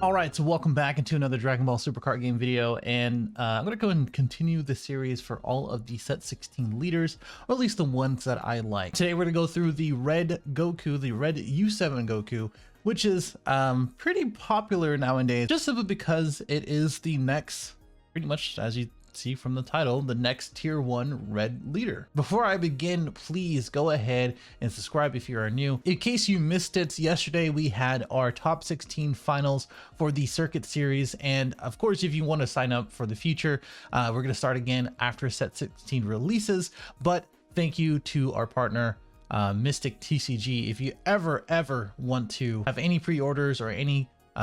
Alright, so welcome back into another Dragon Ball Super Card Game video, and I'm going to go and continue the series for all of the set 16 leaders, or at least the ones that I like. Today we're going to go through the red Goku, the red U7 Goku, which is pretty popular nowadays, just simply because it is the next, pretty much as you see from the title, the next tier 1 red leader. Before I begin, please go ahead and subscribe if you are new. In case you missed it, yesterday we had our top 16 finals for the circuit series, and of course if you want to sign up for the future, we're going to start again after set 16 releases. But thank you to our partner Mystic TCG. If you ever want to have any pre-orders or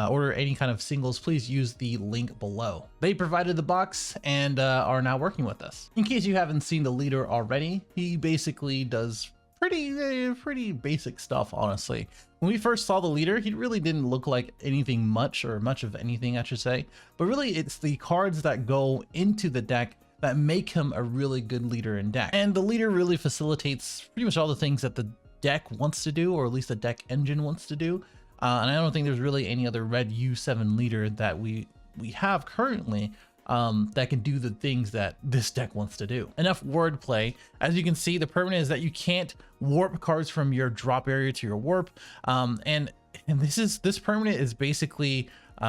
order any kind of singles, please use the link below. They provided the box and are now working with us. In case you haven't seen the leader already, he basically does pretty basic stuff, honestly. When we first saw the leader, he really didn't look like anything much of anything, I should say. But really, it's the cards that go into the deck that make him a really good leader in deck. And the leader really facilitates pretty much all the things that the deck wants to do, or at least the deck engine wants to do. And I don't think there's really any other red U7 leader that we have currently that can do the things that this deck wants to do. Enough wordplay. As you can see, the permanent is that you can't warp cards from your drop area to your warp. And this permanent is basically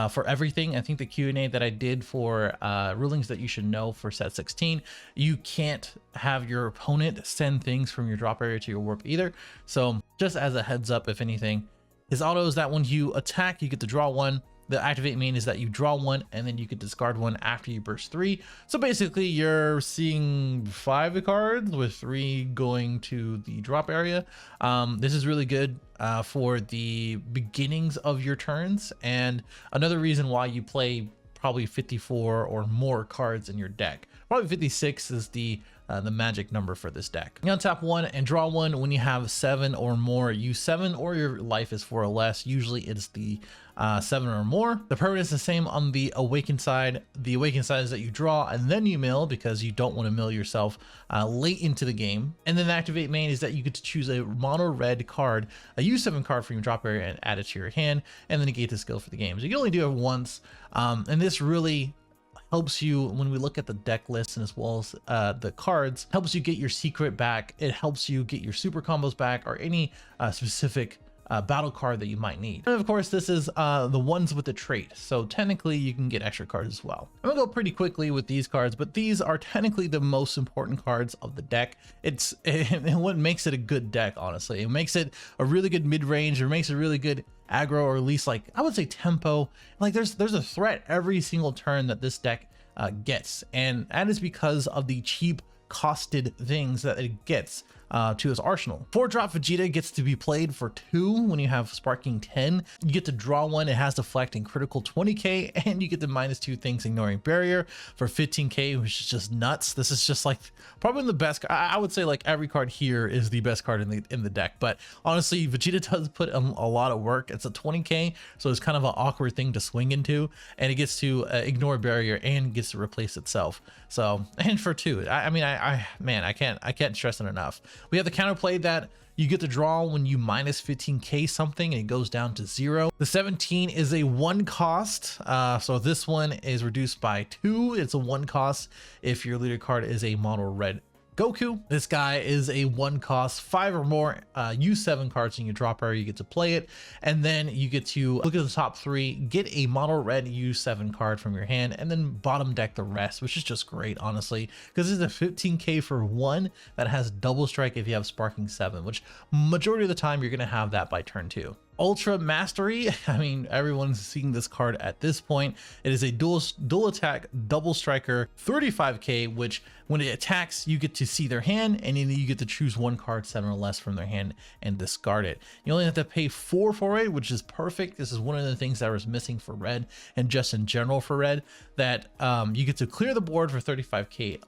for everything. I think the Q&A that I did for rulings that you should know for set 16, you can't have your opponent send things from your drop area to your warp either. So just as a heads up, if anything. His auto is that when you attack, you get to draw one. The activate main is that you draw one and then you can discard one after you burst 3. So basically you're seeing 5 cards with 3 going to the drop area. This is really good for the beginnings of your turns, and another reason why you play probably 54 or more cards in your deck. Probably 56 is the magic number for this deck. You untap 1 and draw 1 when you have 7 or more. Use 7 or your life is 4 or less. Usually it's the 7 or more. The permanent is the same on the awaken side. The awaken side is that you draw and then you mill, because you don't want to mill yourself late into the game. And then the activate main is that you get to choose a mono red card, a U7 card from your drop area, and add it to your hand, and then negate the skill for the game. So you can only do it once, and this really helps you when we look at the deck list, and as well as the cards, helps you get your secret back. It helps you get your super combos back, or any specific battle card that you might need. And of course, this is the ones with the trait, so technically you can get extra cards as well. I'm gonna go pretty quickly with these cards, but these are technically the most important cards of the deck. It's what makes it a good deck, honestly. It makes it a really good mid-range, or makes it really good aggro, or at least, like, I would say tempo. Like there's a threat every single turn that this deck gets, and that is because of the cheap costed things that it gets to his arsenal. 4-drop Vegeta gets to be played for 2 when you have sparking 10. You get to draw 1, it has deflect and critical 20k, and you get the -2 things ignoring barrier for 15k, which is just nuts. This is just like probably the best. I would say like every card here is the best card in the deck, but honestly Vegeta does put a lot of work. It's a 20k, so it's kind of an awkward thing to swing into, and it gets to ignore barrier and gets to replace itself. So, and for 2, man, I can't stress it enough. We have the counterplay that you get to draw when you -15k something, and it goes down to 0. The 17 is a 1 cost, so this one is reduced by 2. It's a 1 cost if your leader card is a mono red Goku. This guy is a 1 cost, 5 or more U7 cards in your drop area. You get to play it, and then you get to look at the top 3, get a mono red U7 card from your hand, and then bottom deck the rest, which is just great, honestly, because it's a 15k for 1 that has double strike if you have sparking 7, which majority of the time you're going to have that by turn 2. Ultra Mastery, I mean, everyone's seeing this card at this point. It is a dual attack double striker 35k, which when it attacks you get to see their hand, and then you get to choose 1 card 7 or less from their hand and discard it. You only have to pay 4 for it, which is perfect. This is one of the things that was missing for red, and just in general for red, that you get to clear the board for 35k,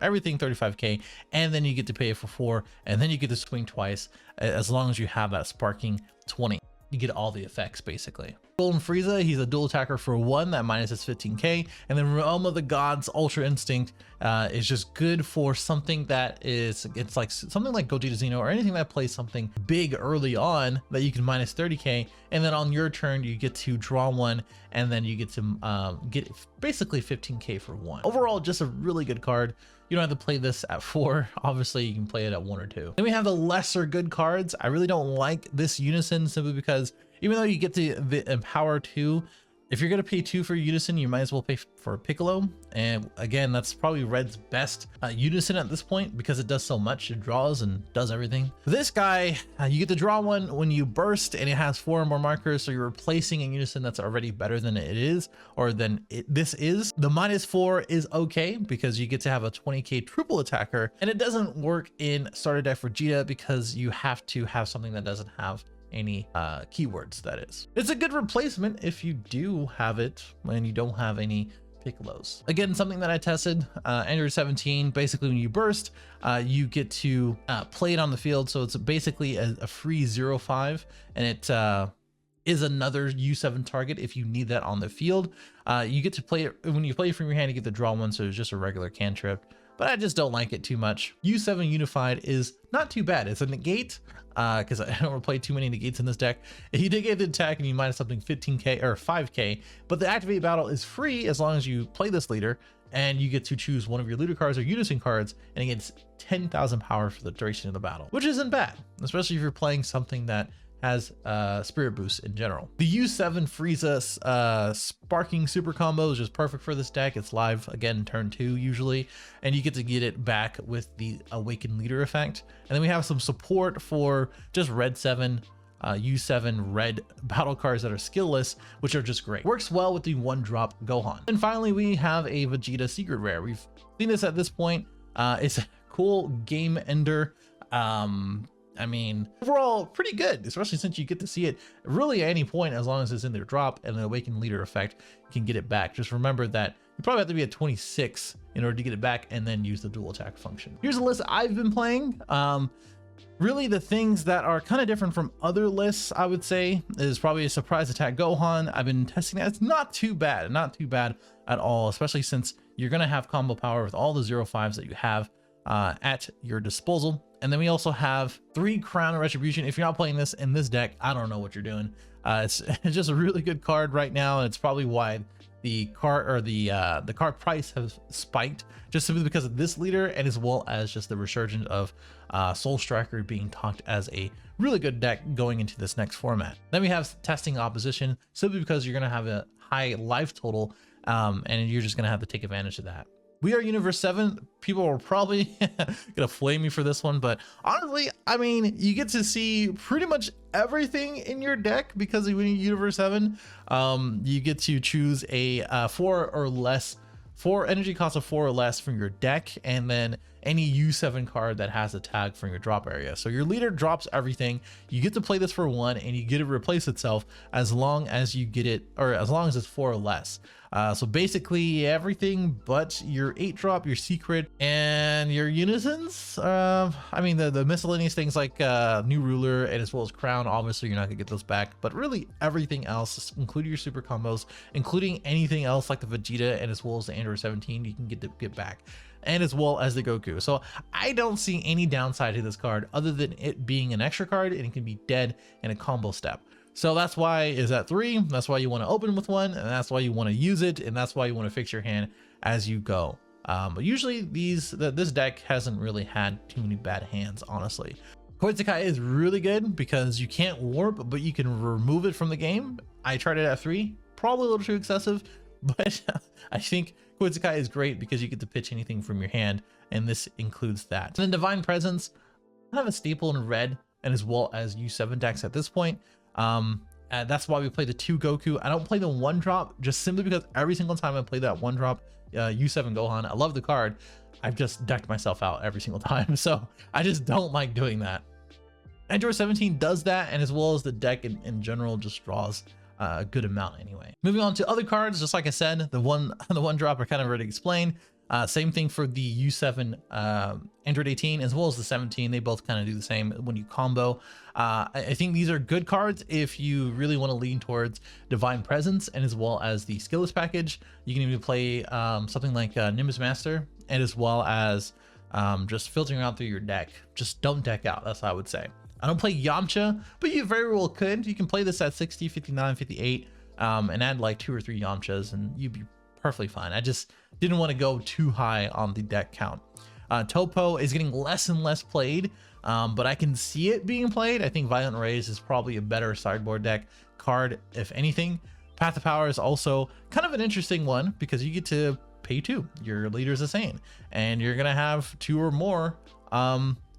everything 35k, and then you get to pay it for 4, and then you get to swing twice as long as you have that sparking 20. You get all the effects basically. Golden Frieza, he's a dual attacker for 1 that minus is 15k, and then Realm of the Gods Ultra Instinct is just good for something that is, it's like something like Gogeta Xeno or anything that plays something big early on that you can minus 30k, and then on your turn you get to draw 1, and then you get to get basically 15k for 1. Overall, just a really good card. You don't have to play this at 4. Obviously, you can play it at 1 or 2. Then we have the lesser good cards. I really don't like this Unison simply because even though you get the Empower 2, if you're going to pay 2 for Unison, you might as well pay for Piccolo. And again, that's probably Red's best Unison at this point because it does so much. It draws and does everything. This guy, you get to draw 1 when you burst, and it has 4 or more markers. So you're replacing a Unison that's already better than it is, or than this is. The -4 is okay because you get to have a 20k triple attacker, and it doesn't work in starter deck for Vegeta because you have to have something that doesn't have any keywords. That is, it's a good replacement if you do have it and you don't have any Piccolos. Again, something that I tested, Android 17, basically when you burst, you get to play it on the field. So it's basically a free 0/5, and it is another U7 target if you need that on the field. You get to play it when you play it from your hand, you get to draw 1, so it's just a regular cantrip, but I just don't like it too much. U7 Unified is not too bad. It's a negate, because I don't play too many negates in this deck. If you did get the attack and you minus something 15k or 5k, but the activate battle is free as long as you play this leader, and you get to choose one of your leader cards or Unison cards, and it gets 10,000 power for the duration of the battle, which isn't bad, especially if you're playing something that has spirit boost in general. The U7 Frieza sparking super combo is just perfect for this deck. It's live again turn 2 usually, and you get to get it back with the awakened leader effect. And then we have some support for just red 7 U7 red battle cards that are skillless, which are just great. Works well with the 1-drop Gohan. And finally, we have a Vegeta secret rare. We've seen this at this point. It's a cool game ender. I mean, overall pretty good, especially since you get to see it really at any point as long as it's in their drop, and the awakened leader effect can get it back. Just remember that you probably have to be at 26 in order to get it back, and then use the dual attack function. Here's a list I've been playing. Really the things that are kind of different from other lists, I would say, is probably a surprise attack Gohan. I've been testing that. It's not too bad at all, especially since you're going to have combo power with all the 0/5s that you have at your disposal. And then we also have 3 Crown Retribution. If you're not playing this in this deck, I don't know what you're doing. It's just a really good card right now, and it's probably why the card, or the card price has spiked, just simply because of this leader, and as well as just the resurgence of Soul Striker being talked as a really good deck going into this next format. Then we have Testing Opposition, simply because you're going to have a high life total, and you're just going to have to take advantage of that. We are Universe 7. People are probably gonna flame me for this one, but honestly, I mean, you get to see pretty much everything in your deck because when you Universe 7, you get to choose a 4 energy cost of 4 or less from your deck, and then any U7 card that has a tag from your drop area. So your leader drops everything. You get to play this for 1, and you get to replace itself as long as you get it, or as long as it's 4 or less. So basically everything but your 8-drop, your secret, and your Unisons. I mean, the miscellaneous things like New Ruler and as well as Crown, obviously you're not gonna get those back, but really everything else, including your super combos, including anything else like the Vegeta and as well as the Android 17, you can get back, and as well as the Goku. So I don't see any downside to this card other than it being an extra card, and it can be dead in a combo step. So that's why it's at 3. That's why you want to open with 1, and that's why you want to use it, and that's why you want to fix your hand as you go. But usually this deck hasn't really had too many bad hands, honestly. Koizukai is really good because you can't warp, but you can remove it from the game. I tried it at 3, probably a little too excessive, but I think Koizukai is great because you get to pitch anything from your hand, and this includes that. And then Divine Presence, kind of a staple in red, and as well as U7 decks at this point. And that's why we play the 2 Goku. I don't play the 1-drop just simply because every single time I play that 1-drop U7 Gohan, I love the card, I've just decked myself out every single time. So I just don't like doing that. Android 17 does that, and as well as the deck in general just draws a good amount anyway. Moving on to other cards, just like I said, the one drop I kind of already explained. Same thing for the U7 Android 18 as well as the 17. They both kind of do the same when you combo. I think these are good cards if you really want to lean towards Divine Presence, and as well as the Skillless package. You can even play something like Nimbus Master, and as well as just filtering out through your deck. Just don't deck out, that's what I would say. I don't play Yamcha, but you very well could. You can play this at 60, 59, 58, and add like 2 or 3 Yamchas and you'd be perfectly fine. I just didn't want to go too high on the deck count. Topo is getting less and less played, but I can see it being played. I think Violent Rays is probably a better sideboard deck card, if anything. Path of Power is also kind of an interesting one because you get to pay 2. Your leader's a Saiyan, and you're gonna have 2 or more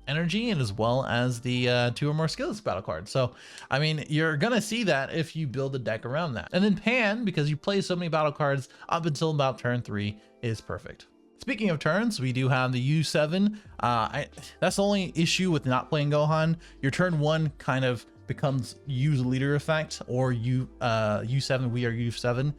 energy, and as well as the 2 or more skills battle cards. So I mean, you're gonna see that if you build a deck around that. And then Pan, because you play so many battle cards up until about turn 3, is perfect. Speaking of turns, we do have the U7. That's the only issue with not playing Gohan. Your turn 1 kind of becomes use leader effect, or U7, we are U7,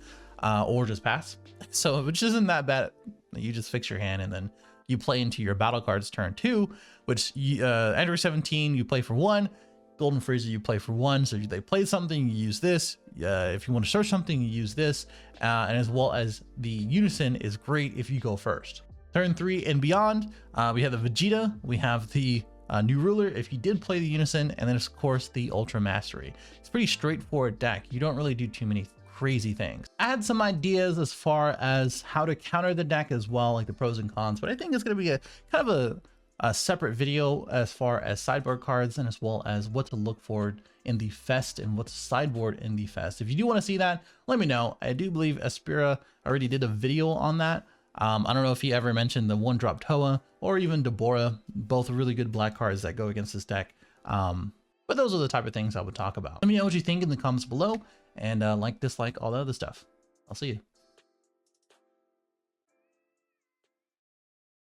or just pass. So which isn't that bad. You just fix your hand and then you play into your battle cards turn 2, which Android 17 you play for 1, Golden Frieza you play for 1. So if they play something, you use this. If you want to search something, you use this, and as well as the Unison is great if you go first. Turn 3 and beyond, we have the Vegeta, we have the New Ruler if you did play the Unison, and then of course the Ultra Mastery. It's pretty straightforward deck. You don't really do too many crazy things. I had some ideas as far as how to counter the deck as well, like the pros and cons, but I think it's going to be a kind of a separate video as far as sideboard cards, and as well as what to look for in the Fest and what's sideboard in the Fest. If you do want to see that, let me know. I do believe Espira already did a video on that. I don't know if he ever mentioned the 1-drop Toa or even Deborah, both really good black cards that go against this deck. But those are the type of things I would talk about. Let me know what you think in the comments below, and like, dislike, all the other stuff. I'll see you.